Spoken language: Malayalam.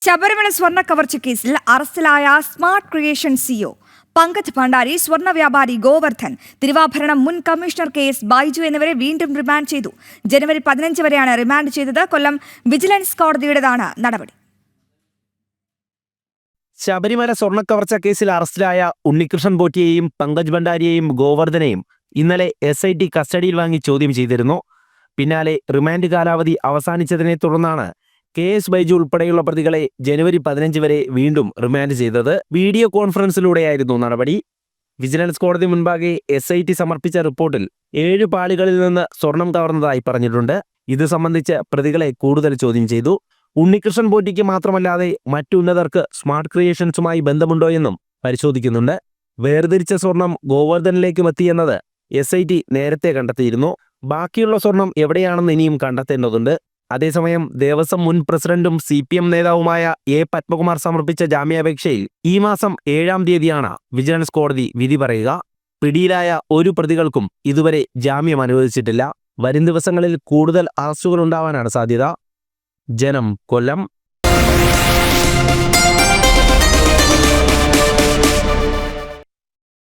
ശബരിമല സ്വർണ്ണ കവർച്ച കേസിൽ അറസ്റ്റിലായ smart creation CEO Pankaj Bhandari, സ്വർണ്ണ വ്യാപാരി ഗോവർദ്ധൻ, തിരുവാഭരണം മുൻ കമ്മീഷണർ KS ബൈജു എന്നിവരെ വീണ്ടും റിമാൻഡ് ചെയ്തു. ജനുവരി 15 വരെയാണ് റിമാൻഡ് ചെയ്തത്. കൊല്ലം വിജിലൻസ് കോടതിയുടേതാണ് നടപടി. ശബരിമല സ്വർണ്ണക്കവർച്ച കേസിൽ അറസ്റ്റിലായ ഉണ്ണികൃഷ്ണൻ പോറ്റിയെയും പങ്കജ് ഭണ്ഡാരിയെയും ഗോവർദ്ധനെയും ഇന്നലെ SIT കസ്റ്റഡിയിൽ വാങ്ങി ചോദ്യം ചെയ്തിരുന്നു. പിന്നാലെ റിമാൻഡ് കാലാവധി അവസാനിച്ചതിനെ തുടർന്നാണ് KS ബൈജു ഉൾപ്പെടെയുള്ള പ്രതികളെ ജനുവരി 15 വരെ വീണ്ടും റിമാൻഡ് ചെയ്തത്. വീഡിയോ കോൺഫറൻസിലൂടെയായിരുന്നു നടപടി. വിജിലൻസ് കോടതി മുൻപാകെ SIT സമർപ്പിച്ച റിപ്പോർട്ടിൽ 7 പാളികളിൽ നിന്ന് സ്വർണം കവർന്നതായി പറഞ്ഞിട്ടുണ്ട്. ഇത് സംബന്ധിച്ച് പ്രതികളെ കൂടുതൽ ചോദ്യം ചെയ്തു. ഉണ്ണികൃഷ്ണൻ പോറ്റിക്ക് മാത്രമല്ലാതെ മറ്റുന്നതർക്ക് സ്മാർട്ട് ക്രിയേഷൻസുമായി ബന്ധമുണ്ടോയെന്നും പരിശോധിക്കുന്നുണ്ട്. വേർതിരിച്ച സ്വർണം ഗോവർദ്ധനിലേക്കും എത്തിയെന്നത് SIT നേരത്തെ കണ്ടെത്തിയിരുന്നു. ബാക്കിയുള്ള സ്വർണം എവിടെയാണെന്ന് ഇനിയും കണ്ടെത്തേണ്ടതുണ്ട്. അതേസമയം ദേവസ്വം മുൻ പ്രസിഡന്റും CPM നേതാവുമായ A പത്മകുമാർ സമർപ്പിച്ച ജാമ്യാപേക്ഷയിൽ ഈ മാസം 7-ാം തീയതിയാണ് വിജിലൻസ് കോടതി വിധി പറയുക. പിടിയിലായ ഒരു പ്രതികൾക്കും ഇതുവരെ ജാമ്യം അനുവദിച്ചിട്ടില്ല. വരും ദിവസങ്ങളിൽ കൂടുതൽ അറസ്റ്റുകൾ ഉണ്ടാവാനാണ് സാധ്യത. ജനം, കൊല്ലം.